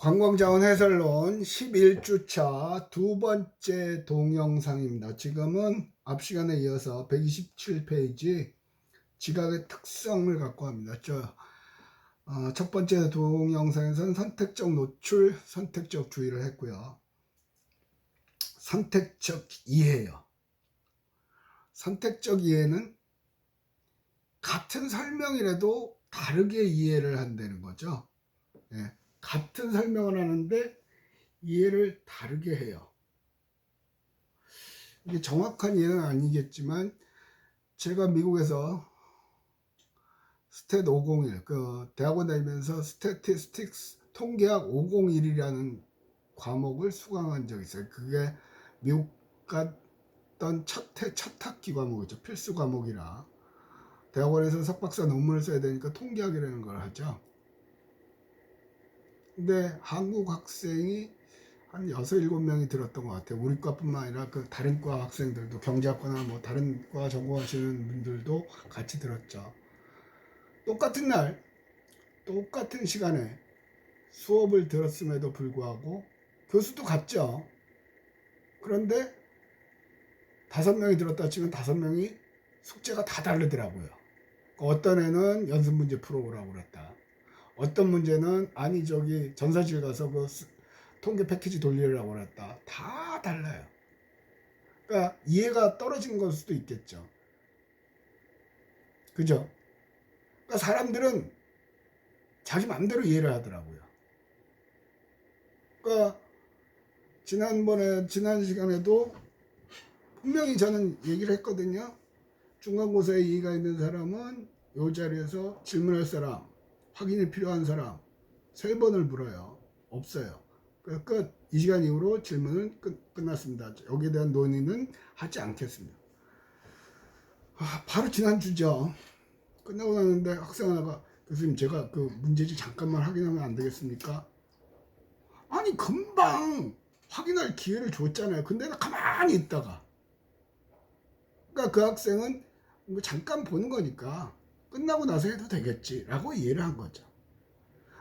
관광자원 해설론 11주차 두 번째 동영상입니다. 지금은 앞 시간에 이어서 127페이지 지각의 특성을 갖고 합니다. 첫 번째 동영상에서는 선택적 노출, 선택적 주의를 했고요. 선택적 이해요. 선택적 이해는 같은 설명이라도 다르게 이해를 한다는 거죠. 예, 같은 설명을 하는데 이해를 다르게 해요. 이게 정확한 이해는 아니겠지만 제가 미국에서 스탯 501 대학원 다니면서 스태티스틱스 통계학 501이라는 과목을 수강한 적이 있어요. 그게 미국 갔던 첫 학기 과목이죠. 필수 과목이라 대학원에서 석박사 논문을 써야 되니까 통계학이라는 걸 하죠. 근데 한국 학생이 한 6, 7명이 들었던 것 같아요. 우리 과뿐만 아니라 그 다른 과 학생들도, 경제학과나 뭐 다른 과 전공하시는 분들도 같이 들었죠. 똑같은 날, 똑같은 시간에 수업을 들었음에도 불구하고 교수도 같죠. 그런데 5명이 들었다 치면 5명이 숙제가 다 다르더라고요. 어떤 애는 연습 문제 풀어오라고 그랬다. 어떤 문제는 아니 전사실 가서 그 통계 패키지 돌리려고 그랬다. 다 달라요. 그러니까 이해가 떨어진 걸 수도 있겠죠. 그죠? 그러니까 사람들은 자기 마음대로 이해를 하더라고요. 그러니까 지난 시간에도 분명히 저는 얘기를 했거든요. 중간고사에 이해가 있는 사람은 이 자리에서 질문할 사람, 확인이 필요한 사람 3번을 물어요. 없어요. 끝. 이 시간 이후로 질문은 끝났습니다. 여기에 대한 논의는 하지 않겠습니다. 바로 지난주죠. 끝나고 나는데 학생 하나가 교수님 제가 그 문제지 잠깐만 확인하면 안 되겠습니까? 아니 금방 확인할 기회를 줬잖아요. 근데 나 가만히 있다가 그러니까 그 학생은 뭐 잠깐 보는 거니까 끝나고 나서 해도 되겠지 라고 이해를 한 거죠.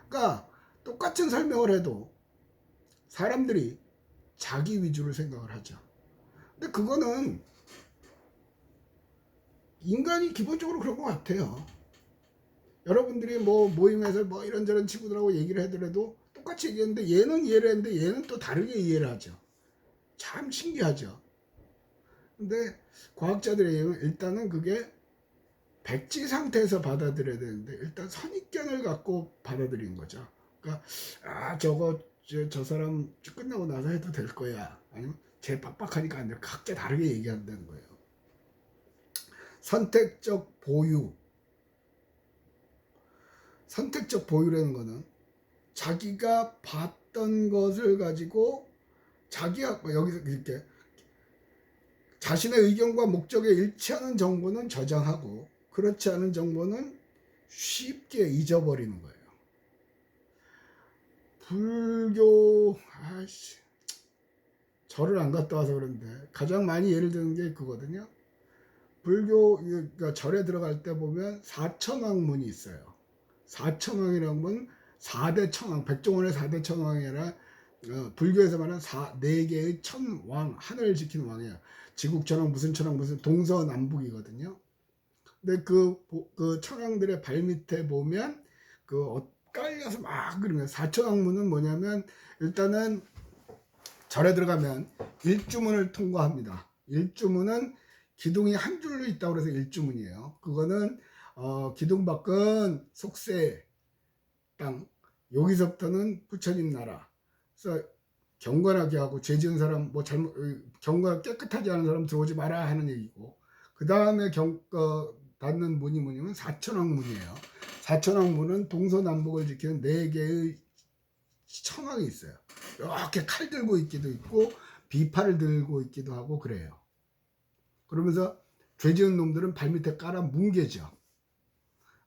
그러니까 똑같은 설명을 해도 사람들이 자기 위주로 생각을 하죠. 근데 그거는 인간이 기본적으로 그런 것 같아요. 여러분들이 뭐 모임에서 뭐 이런저런 친구들하고 얘기를 하더라도 똑같이 얘기했는데 얘는 이해를 했는데 얘는 또 다르게 이해를 하죠. 참 신기하죠. 근데 과학자들의 얘기는 일단은 그게 백지 상태에서 받아들여야 되는데 일단 선입견을 갖고 받아들인 거죠. 그러니까 저 사람 끝나고 나서 해도 될 거야. 아니면 쟤 빡빡하니까 안 돼. 각자 다르게 얘기한다는 거예요. 선택적 보유. 선택적 보유라는 거는 자기가 봤던 것을 가지고 자기가 여기서 이렇게 자신의 의견과 목적에 일치하는 정보는 저장하고 그렇지 않은 정보는 쉽게 잊어버리는 거예요. 불교 절을 안 갔다 와서 그런데 가장 많이 예를 드는 게 그거거든요. 불교 그러니까 절에 들어갈 때 보면 사천왕문이 있어요. 사천왕이라는 건 4대 천왕, 백종원의 4대 천왕이 아니라 불교에서 말하는 4개의 천왕, 하늘을 지키는 왕이에요. 지국천왕, 무슨 천왕, 무슨 동서남북이거든요. 근데 그 천왕들의 발밑에 보면 깔려서 막 그러면 사천왕문은 뭐냐면 일단은 절에 들어가면 일주문을 통과합니다. 일주문은 기둥이 한 줄로 있다고 해서 일주문이에요. 그거는 기둥 밖은 속세 땅, 여기서부터는 부처님 나라. 그래서 경건하게 하고 죄 지은 사람 경건 깨끗하지 않은 사람 들어오지 마라 하는 얘기고, 그 다음에 닫는 문이 뭐냐면 사천왕문이에요. 사천왕문은 동서남북을 지키는 4개의 천왕이 있어요. 이렇게 칼 들고 있기도 있고 비팔을 들고 있기도 하고 그래요. 그러면서 죄 지은 놈들은 발밑에 깔아 뭉개죠.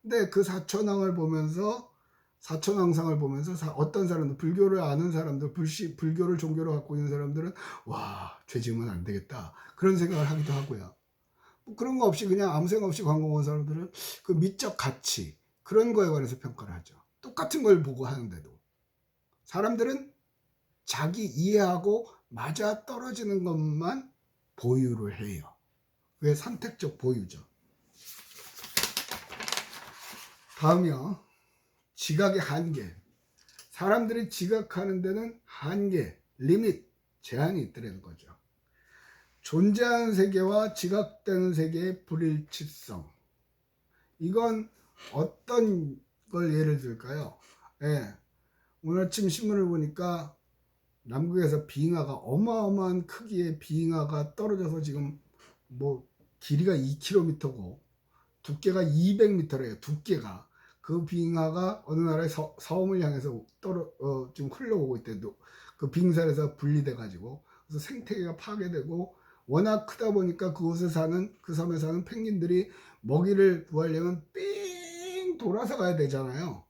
근데 그 사천왕을 보면서 사천왕상을 보면서 어떤 사람들, 불교를 아는 사람들, 불교를 종교로 갖고 있는 사람들은 와, 죄 지으면 안 되겠다 그런 생각을 하기도 하고요. 뭐 그런 거 없이 그냥 아무 생각 없이 관광 온 사람들은 그 미적 가치 그런 거에 관해서 평가를 하죠. 똑같은 걸 보고 하는데도. 사람들은 자기 이해하고 맞아 떨어지는 것만 보유를 해요. 그게 선택적 보유죠. 다음이요. 지각의 한계. 사람들이 지각하는 데는 한계, 리밋, 제한이 있더라는 거죠. 존재하는 세계와 지각되는 세계의 불일치성. 이건 어떤 걸 예를 들까요? 예, 오늘 아침 신문을 보니까 남극에서 빙하가 어마어마한 크기의 빙하가 떨어져서 지금 뭐 길이가 2km고 두께가 200m래요. 두께가. 그 빙하가 어느 나라의 섬을 향해서 지금 흘러오고 있대. 그 빙산에서 분리돼 가지고 그래서 생태계가 파괴되고 워낙 크다 보니까 그곳에 사는 그 섬에 사는 펭귄들이 먹이를 구하려면 삥 돌아서 가야 되잖아요.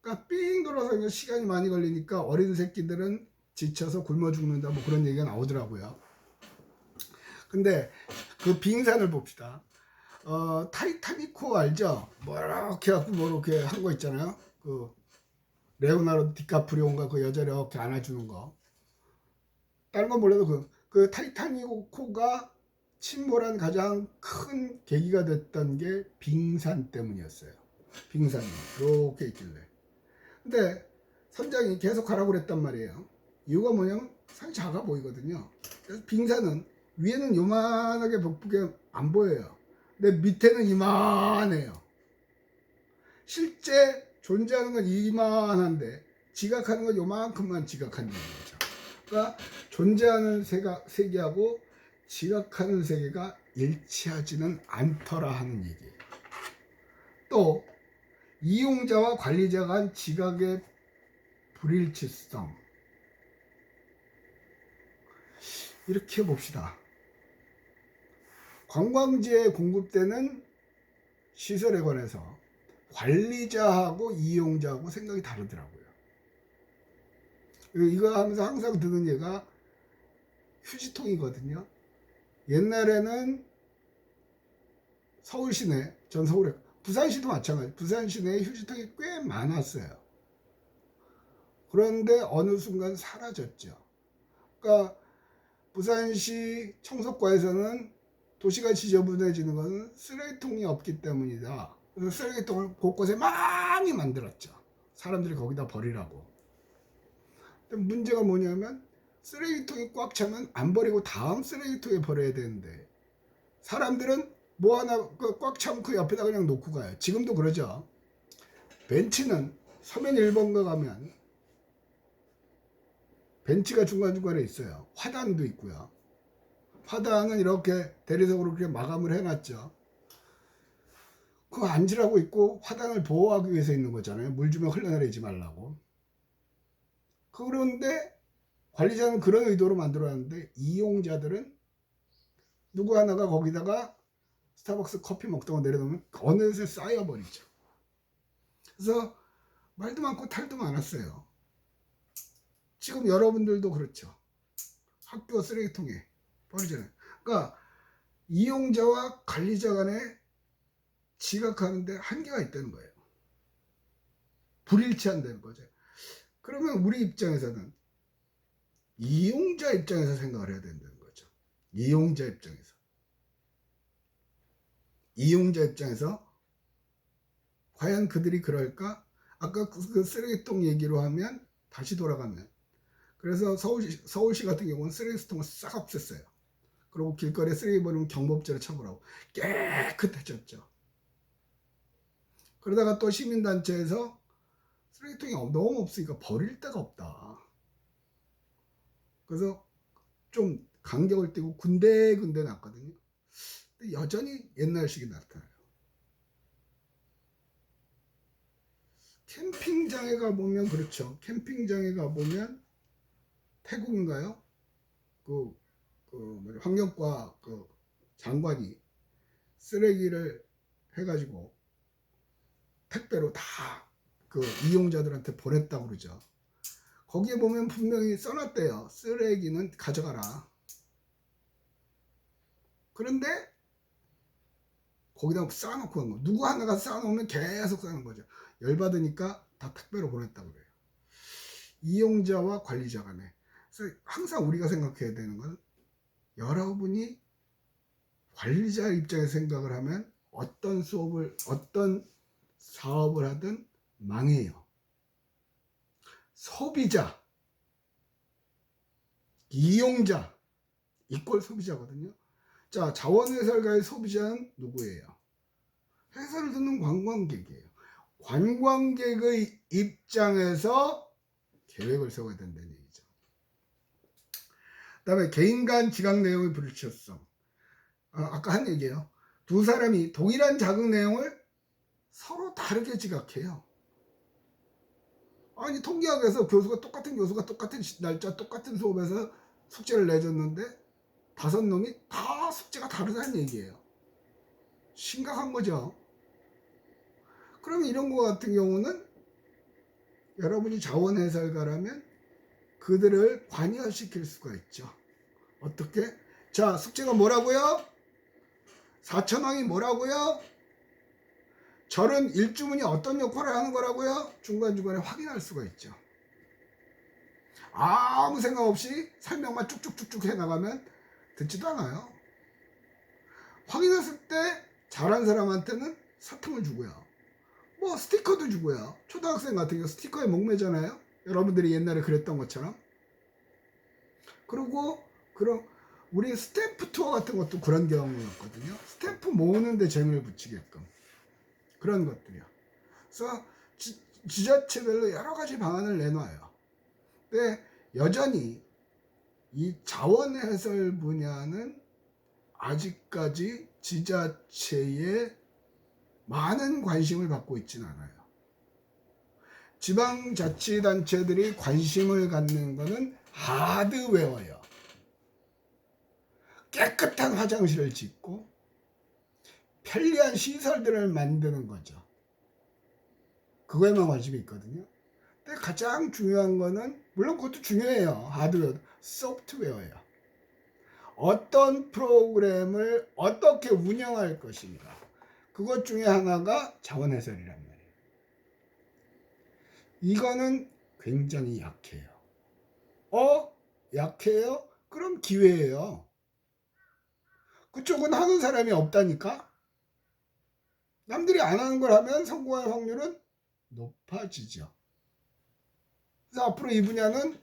그러니까 삥 돌아서 시간이 많이 걸리니까 어린 새끼들은 지쳐서 굶어 죽는다 뭐 그런 얘기가 나오더라고요. 근데 그 빙산을 봅시다. 타이타닉호 알죠? 뭐 이렇게 하고 뭐 이렇게 한 거 있잖아요. 그 레오나르도 디카프리오인가 그 여자를 이렇게 안아주는 거. 다른 건 몰라도 그 타이타닉호가 침몰한 가장 큰 계기가 됐던 게 빙산 때문이었어요. 빙산이 이렇게 있길래. 근데 선장이 계속 가라고 그랬단 말이에요. 이유가 뭐냐면 산이 작아 보이거든요. 그래서 빙산은 위에는 요만하게 북북에 안 보여요. 근데 밑에는 이만해요. 실제 존재하는 건 이만한데 지각하는 건 요만큼만 지각한다는 거죠. 그러니까 존재하는 세계하고 지각하는 세계가 일치하지는 않더라 하는 얘기예요. 또 이용자와 관리자가 간 지각의 불일치성. 이렇게 봅시다. 관광지에 공급되는 시설에 관해서 관리자하고 이용자하고 생각이 다르더라고요. 이거 하면서 항상 드는 얘가 휴지통이거든요. 옛날에는 서울 시내, 전 서울에, 부산시도 마찬가지. 부산 시내에 휴지통이 꽤 많았어요. 그런데 어느 순간 사라졌죠. 그러니까 부산시 청소과에서는 도시가 지저분해지는 것은 쓰레기통이 없기 때문이다. 그래서 쓰레기통을 곳곳에 많이 만들었죠. 사람들이 거기다 버리라고. 근데 문제가 뭐냐면 쓰레기통이 꽉 차면 안 버리고 다음 쓰레기통에 버려야 되는데 사람들은 뭐 하나 꽉 차면 그 옆에다 그냥 놓고 가요. 지금도 그러죠. 벤치는 서면 1번가 가면 벤치가 중간중간에 있어요. 화단도 있고요. 화단은 이렇게 대리석으로 그렇게 마감을 해놨죠. 그거 앉으라고 있고 화단을 보호하기 위해서 있는 거잖아요. 물 주면 흘러내리지 말라고. 그런데 관리자는 그런 의도로 만들어놨는데 이용자들은 누구 하나가 거기다가 스타벅스 커피 먹다가 내려놓으면 어느새 쌓여버리죠. 그래서 말도 많고 탈도 많았어요. 지금 여러분들도 그렇죠. 학교 쓰레기통에 버리잖아요. 그러니까 이용자와 관리자 간에 지각하는데 한계가 있다는 거예요. 불일치한다는 거죠. 그러면 우리 입장에서는 이용자 입장에서 생각을 해야 된다는 거죠. 이용자 입장에서. 이용자 입장에서 과연 그들이 그럴까? 아까 그 쓰레기통 얘기로 하면 다시 돌아가면 그래서 서울시 같은 경우는 쓰레기통을 싹 없앴어요. 그리고 길거리에 쓰레기 버리면 경범죄를 처벌하고 깨끗해졌죠. 그러다가 또 시민단체에서 쓰레기통이 너무 없으니까 버릴 데가 없다. 그래서 좀 간격을 띄고 군데군데 놨거든요. 근데 여전히 옛날식이 나타나요. 캠핑장에 가보면 그렇죠. 캠핑장에 가보면 태국인가요? 환경과 장관이 쓰레기를 해가지고 택배로 다 이용자들한테 보냈다고 그러죠. 거기에 보면 분명히 써놨대요. 쓰레기는 가져가라. 그런데 거기다 쌓아놓고 간 거. 누구 하나가 쌓아놓으면 계속 쌓는 거죠. 열받으니까 다 택배로 보냈다고 그래요. 이용자와 관리자 간에. 그래서 항상 우리가 생각해야 되는 건 여러분이 관리자 입장에서 생각을 하면 어떤 사업을 하든 망해요. 소비자, 이용자, 이꼴 소비자거든요. 자, 자원해설가의 소비자는 누구예요? 해설을 듣는 관광객이에요. 관광객의 입장에서 계획을 세워야 된다는 얘기죠. 그 다음에 개인 간 지각 내용의 불일치성. 아까 한 얘기예요. 두 사람이 동일한 자극 내용을 서로 다르게 지각해요. 아니, 통계학에서 교수가 똑같은 날짜 똑같은 수업에서 숙제를 내줬는데 5놈이 다 숙제가 다르다는 얘기예요. 심각한 거죠. 그럼 이런 거 같은 경우는 여러분이 자원해설가라면 그들을 관여시킬 수가 있죠. 어떻게? 자, 숙제가 뭐라고요? 4천왕이 뭐라고요? 절은 일주문이 어떤 역할을 하는 거라고요? 중간중간에 확인할 수가 있죠. 아무 생각 없이 설명만 쭉쭉쭉쭉 해나가면 듣지도 않아요. 확인했을 때 잘한 사람한테는 사탕을 주고요. 뭐 스티커도 주고요. 초등학생 같은 경우 스티커에 목매잖아요. 여러분들이 옛날에 그랬던 것처럼. 그리고 그럼 우리 스탬프 투어 같은 것도 그런 경우였거든요. 스탬프 모으는데 재미를 붙이게끔 그런 것들이요. 그래서 지자체별로 여러 가지 방안을 내놔요. 근데 여전히 이 자원해설 분야는 아직까지 지자체에 많은 관심을 받고 있지는 않아요. 지방자치단체들이 관심을 갖는 것은 하드웨어예요. 깨끗한 화장실을 짓고 편리한 시설들을 만드는 거죠. 그거에만 관심이 있거든요. 근데 가장 중요한 거는 물론 그것도 중요해요. 하드웨어, 소프트웨어예요. 어떤 프로그램을 어떻게 운영할 것인가. 그것 중에 하나가 자원해설이란 말이에요. 이거는 굉장히 약해요. 약해요? 그럼 기회예요. 그쪽은 하는 사람이 없다니까? 남들이 안 하는 걸 하면 성공할 확률은 높아지죠. 그래서 앞으로 이 분야는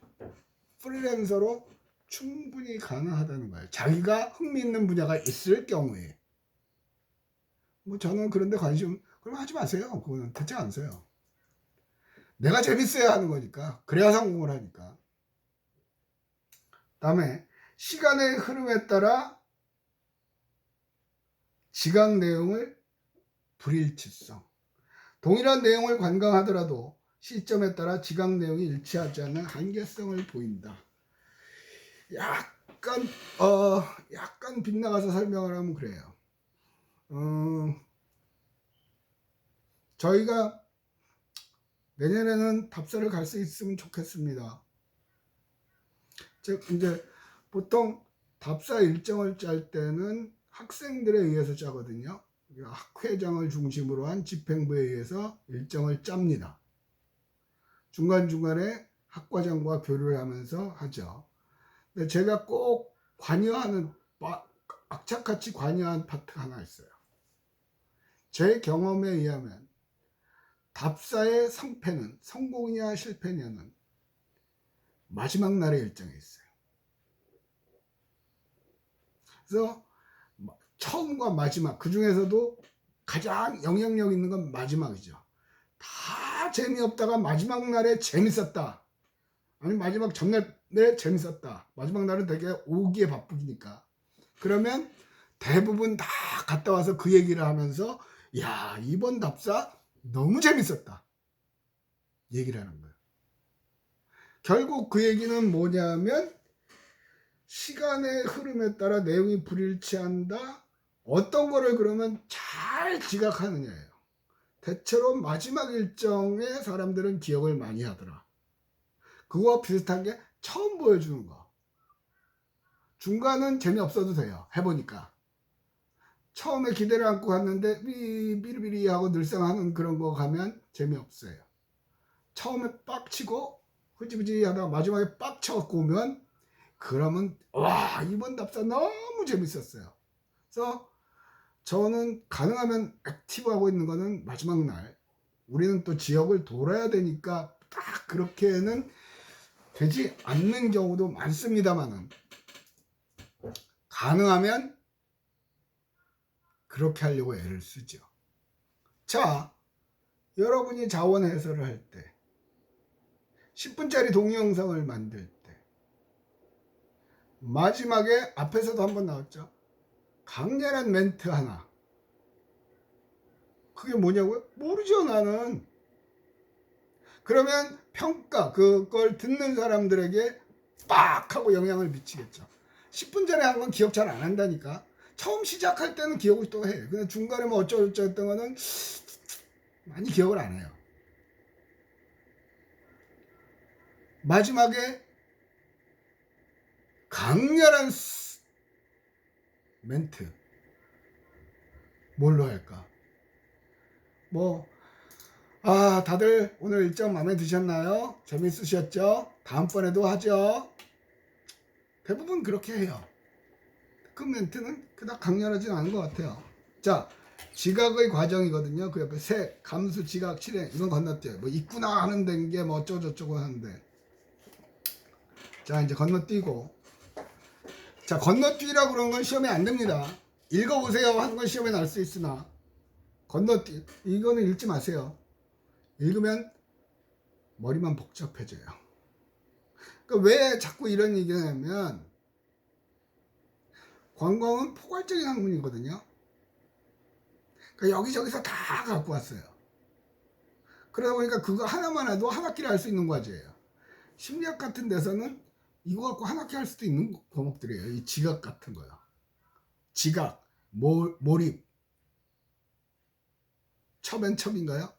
프리랜서로 충분히 가능하다는 거예요. 자기가 흥미있는 분야가 있을 경우에. 뭐 저는 그런데 그럼 하지 마세요. 그거는 듣지 않으세요. 내가 재밌어야 하는 거니까. 그래야 성공을 하니까. 다음에 시간의 흐름에 따라 지각 내용을 불일치성. 동일한 내용을 관광하더라도 시점에 따라 지각 내용이 일치하지 않는 한계성을 보인다. 약간 빗나가서 설명을 하면 그래요. 저희가 내년에는 답사를 갈 수 있으면 좋겠습니다. 즉 이제 보통 답사 일정을 짤 때는 학생들에 의해서 짜거든요. 학회장을 중심으로 한 집행부에 의해서 일정을 짭니다. 중간중간에 학과장과 교류를 하면서 하죠. 근데 제가 꼭 악착같이 관여한 파트가 하나 있어요. 제 경험에 의하면 답사의 성패는 성공이냐 실패냐는 마지막 날의 일정에 있어요. 그래서 처음과 마지막, 그 중에서도 가장 영향력 있는 건 마지막이죠. 다 재미없다가 마지막 날에 재밌었다. 아니 마지막 전날에 재밌었다. 마지막 날은 되게 오기에 바쁘니까. 그러면 대부분 다 갔다 와서 그 얘기를 하면서 야, 이번 답사 너무 재밌었다. 얘기를 하는 거예요. 결국 그 얘기는 뭐냐면 시간의 흐름에 따라 내용이 불일치한다. 어떤 거를 그러면 잘 지각하느냐예요. 대체로 마지막 일정에 사람들은 기억을 많이 하더라. 그거와 비슷한 게 처음 보여주는 거. 중간은 재미없어도 돼요. 해보니까. 처음에 기대를 안고 갔는데 삐리삐리 하고 늘상 하는 그런 거 가면 재미없어요. 처음에 빡치고 흐지부지 하다가 마지막에 빡 쳐갖고 오면, 그러면 와, 이번 답사 너무 재밌었어요. 그래서 저는 가능하면 액티브하고 있는 거는 마지막 날, 우리는 또 지역을 돌아야 되니까 딱 그렇게는 되지 않는 경우도 많습니다만은, 가능하면 그렇게 하려고 애를 쓰죠. 자, 여러분이 자원 해설을 할 때, 10분짜리 동영상을 만들 때, 마지막에 앞에서도 한번 나왔죠. 강렬한 멘트 하나. 그게 뭐냐고요? 모르죠, 나는. 그러면 평가, 그걸 듣는 사람들에게 빡 하고 영향을 미치겠죠. 10분 전에 한 건 기억 잘 안 한다니까. 처음 시작할 때는 기억을 또 해. 근데 중간에 뭐 어쩌고저쩌고 했던 거는 많이 기억을 안 해요. 마지막에 강렬한 멘트. 뭘로 할까? 다들 오늘 일정 마음에 드셨나요? 재밌으셨죠? 다음번에도 하죠. 대부분 그렇게 해요. 그 멘트는 그닥 강렬하진 않은 것 같아요. 자, 지각의 과정이거든요. 그 옆에 색, 감수, 지각, 실행, 이건 건너뛰어요. 뭐 있구나 하는 게 뭐 어쩌고저쩌고 하는데. 자, 이제 건너뛰고. 자, 건너뛰라고 그런 건 시험에 안 됩니다. 읽어보세요 하는 건 시험에 날 수 있으나, 이거는 읽지 마세요. 읽으면 머리만 복잡해져요. 그러니까 왜 자꾸 이런 얘기를 하냐면, 관광은 포괄적인 학문이거든요. 그러니까 여기저기서 다 갖고 왔어요. 그러다 보니까 그거 하나만 해도 한 학기를 할 수 있는 과제예요. 심리학 같은 데서는 이거 갖고 한 학기 할 수도 있는 과목들이에요. 이 지각 같은 거요. 지각, 몰입, 첩앤첩인가요?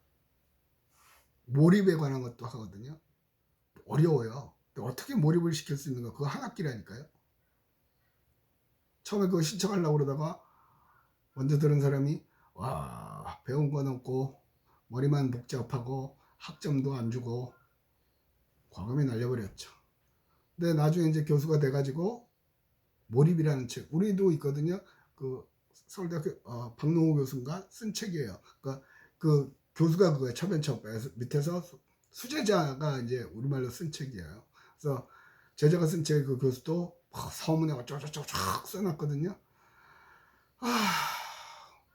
몰입에 관한 것도 하거든요. 어려워요. 어떻게 몰입을 시킬 수 있는가? 그거 한 학기라니까요. 처음에 그거 신청하려고 그러다가 먼저 들은 사람이, 와, 배운 건 없고 머리만 복잡하고 학점도 안 주고 과감히 날려버렸죠. 근데 나중에 이제 교수가 돼가지고 몰입이라는 책, 우리도 있거든요. 그 서울대학교 박능호 교수인가 쓴 책이에요. 그러니까 그 교수가 그거에 첩앤첩 밑에서 수제자가 이제 우리말로 쓴 책이에요. 그래서 제자가 쓴 책, 그 교수도 서문에 어쩌고저쩌고 쫙 써놨거든요.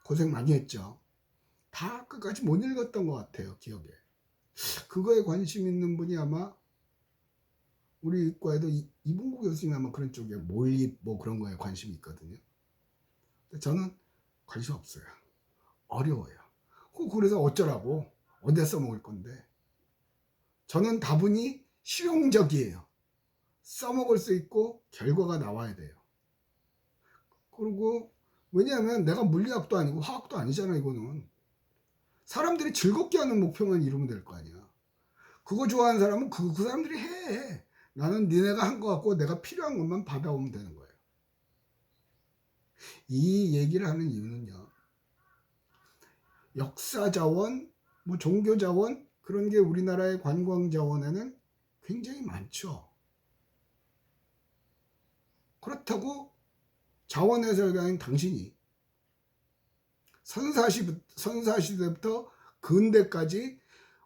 고생 많이 했죠. 다 끝까지 못 읽었던 것 같아요, 기억에. 그거에 관심 있는 분이 아마 우리 과에도 이봉구 교수님 아마 그런 쪽에 몰입 뭐 그런 거에 관심이 있거든요. 근데 저는 관심 없어요. 어려워요. 그래서 어쩌라고? 어디에 써먹을 건데? 저는 다분히 실용적이에요. 써먹을 수 있고 결과가 나와야 돼요. 그리고 왜냐하면 내가 물리학도 아니고 화학도 아니잖아. 이거는 사람들이 즐겁게 하는 목표만 이루면 될 거 아니야. 그거 좋아하는 사람은 그 사람들이 해. 나는 니네가 한 거 갖고 내가 필요한 것만 받아오면 되는 거예요. 이 얘기를 하는 이유는요, 역사 자원, 뭐 종교 자원, 그런 게 우리나라의 관광 자원에는 굉장히 많죠. 그렇다고 자원 해설가인 당신이 선사시대부터 근대까지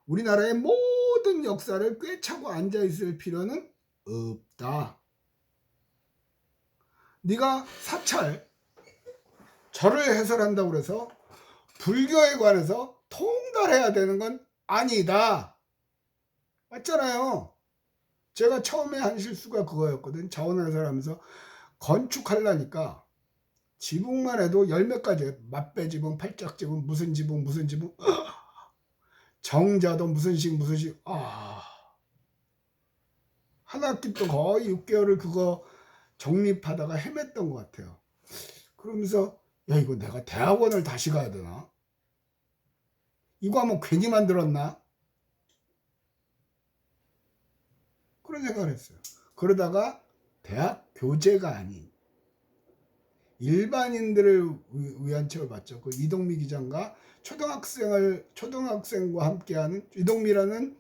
우리나라의 모든 역사를 꿰차고 앉아있을 필요는 없다. 네가 사찰, 절을 해설한다고 해서 불교에 관해서 통달해야 되는 건 아니다. 맞잖아요. 제가 처음에 한 실수가 그거였거든. 자원 해설하면서 건축하려니까 지붕만 해도 열 몇 가지, 맞배 지붕, 팔짝 지붕, 무슨 지붕, 정자도 무슨 식, 한 학기 또 거의 6개월을 그거 정립하다가 헤맸던 것 같아요. 그러면서 야, 이거 내가 대학원을 다시 가야 되나? 이거 한번 괜히 만들었나? 그런 생각을 했어요. 그러다가 대학 교재가 아닌 일반인들을 위한 책을 봤죠. 그 이동미 기자인가 초등학생과 함께하는, 이동미라는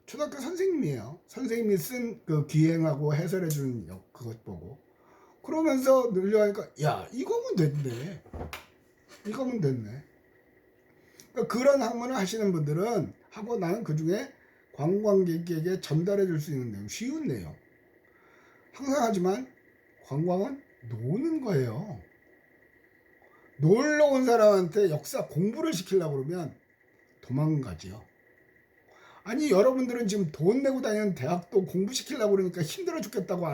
초등학교 선생님이에요. 선생님이 쓴 그 기행하고 해설해 주는 그것 보고 그러면서 늘려가니까 야 이거면 됐네. 이거면 됐네. 그러니까 그런 학문을 하시는 분들은 하고 나는 그 중에 관광객에게 전달해 줄 수 있는 내용, 쉬운 내용. 항상 하지만 관광은 노는 거예요. 놀러 온 사람한테 역사 공부를 시키려고 그러면 도망가지요. 아니 여러분들은 지금 돈 내고 다니는 대학도 공부시키려고 그러니까 힘들어 죽겠다고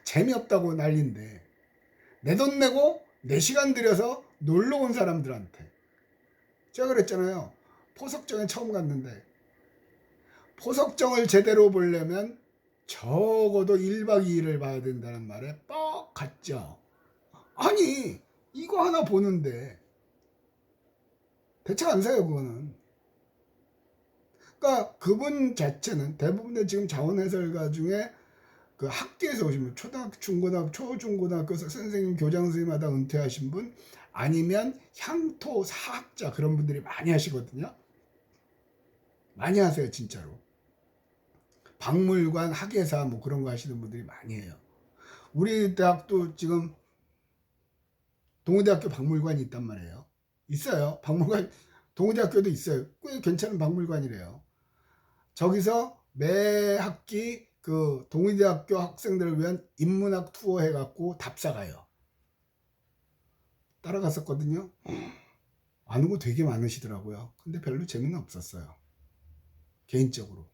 재미없다고 난리인데 내 돈 내고 내 시간 들여서 놀러 온 사람들한테 제가 그랬잖아요. 포석정에 처음 갔는데 포석정을 제대로 보려면 적어도 1박 2일을 봐야 된다는 말에 뻑 갔죠. 아니 이거 하나 보는데 대책 안 사요 그거는. 그러니까 그분 자체는 대부분의 지금 자원해설가 중에 그 학교에서 오시면 초등학교, 중고등학교, 초중고등학교 선생님, 교장 선생님마다 은퇴하신 분 아니면 향토 사학자 그런 분들이 많이 하시거든요. 많이 하세요 진짜로. 박물관 학예사 뭐 그런 거 하시는 분들이 많이 해요. 우리 대학도 지금 동의대학교 박물관이 있단 말이에요. 있어요. 박물관 동의대학교도 있어요. 꽤 괜찮은 박물관이래요. 저기서 매 학기 그 동의대학교 학생들을 위한 인문학 투어 해갖고 답사가요. 따라갔었거든요. 아는 거 되게 많으시더라고요. 근데 별로 재미는 없었어요. 개인적으로.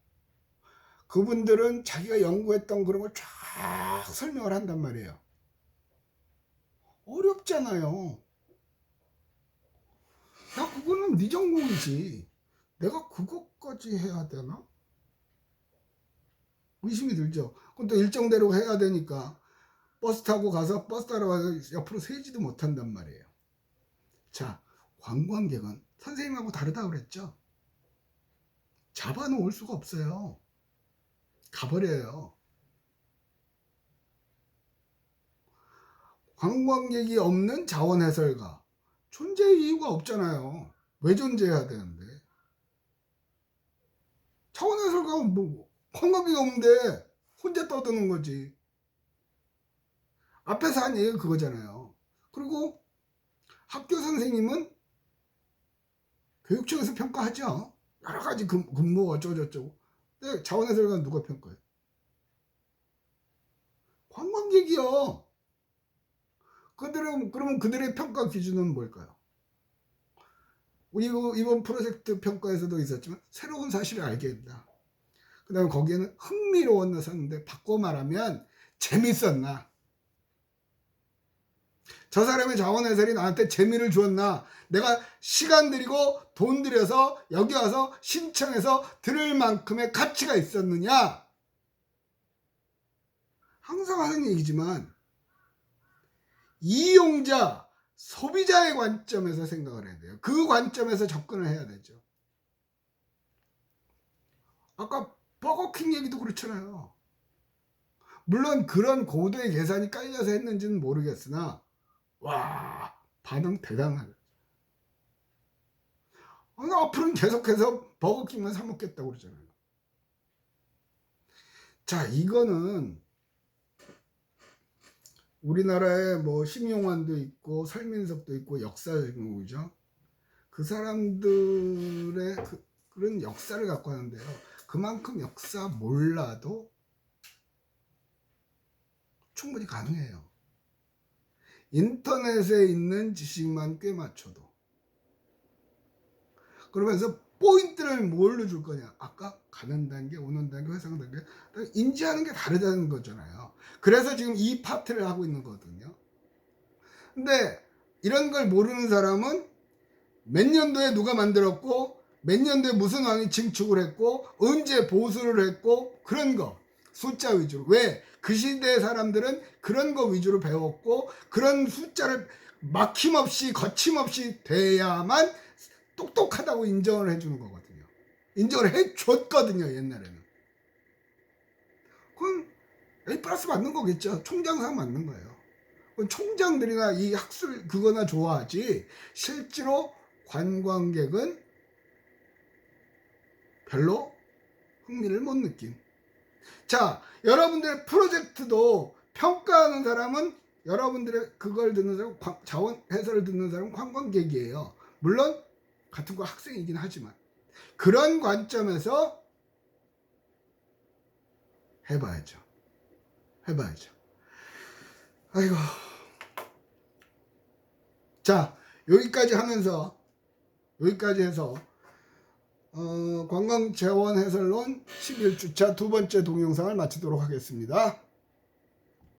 그분들은 자기가 연구했던 그런 걸 쫙 설명을 한단 말이에요. 어렵잖아요. 야, 그거는 네 전공이지. 내가 그것까지 해야 되나? 의심이 들죠. 그럼 또 일정대로 해야 되니까 버스 타고 가서 버스 타러 가서 옆으로 세지도 못한단 말이에요. 자, 관광객은 선생님하고 다르다고 그랬죠. 잡아놓을 수가 없어요. 가버려요. 관광객이 없는 자원해설가 존재의 이유가 없잖아요. 왜 존재해야 되는데? 자원해설가가 뭐 관광객이 없는데 혼자 떠드는 거지. 앞에서 한 얘기가 그거잖아요. 그리고 학교 선생님은 교육청에서 평가하죠. 여러 가지 근무 어쩌고저쩌고. 근데 자원해설가는 누가 평가해? 관광객이요. 그러면 그들의 평가 기준은 뭘까요? 이번 프로젝트 평가에서도 있었지만 새로운 사실을 알게 된다. 그 다음에 거기에는 흥미로웠나 썼는데 바꿔 말하면 재밌었나? 저 사람의 자원해설이 나한테 재미를 주었나? 내가 시간 들이고 돈 들여서 여기 와서 신청해서 들을 만큼의 가치가 있었느냐? 항상 하는 얘기지만 이용자, 소비자의 관점에서 생각을 해야 돼요. 그 관점에서 접근을 해야 되죠. 아까 버거킹 얘기도 그렇잖아요. 물론 그런 고도의 계산이 깔려서 했는지는 모르겠으나 와 반응 대단하다. 앞으로는 계속해서 버거킹만 사 먹겠다고 그러잖아요. 자, 이거는 우리나라에 뭐 심용환도 있고 설민석도 있고 역사적이죠. 그 사람들의 그런 역사를 갖고 하는데요. 그만큼 역사 몰라도 충분히 가능해요. 인터넷에 있는 지식만 꽤 맞춰도. 그러면서 포인트를 뭘로 줄 거냐? 아까 가는 단계, 오는 단계, 회상 단계 인지하는 게 다르다는 거잖아요. 그래서 지금 이 파트를 하고 있는 거거든요. 근데 이런 걸 모르는 사람은 몇 년도에 누가 만들었고 몇 년도에 무슨 왕이 증축을 했고 언제 보수를 했고 그런 거 숫자 위주로. 왜? 그 시대의 사람들은 그런 거 위주로 배웠고 그런 숫자를 막힘없이 거침없이 돼야만 똑똑하다고 인정을 해주는 거거든요. 인정을 해줬거든요 옛날에는. 그건 A+ 맞는 거겠죠. 총장상 맞는 거예요. 총장들이나 이 학술 그거나 좋아하지 실제로 관광객은 별로 흥미를 못 느낀. 자, 여러분들의 프로젝트도 평가하는 사람은 여러분들의 그걸 듣는 사람, 자원 해설을 듣는 사람은 관광객이에요. 물론 같은 거 학생이긴 하지만 그런 관점에서 해봐야죠. 아이고. 자, 여기까지 해서 관광재원 해설론 11주차 두 번째 동영상을 마치도록 하겠습니다.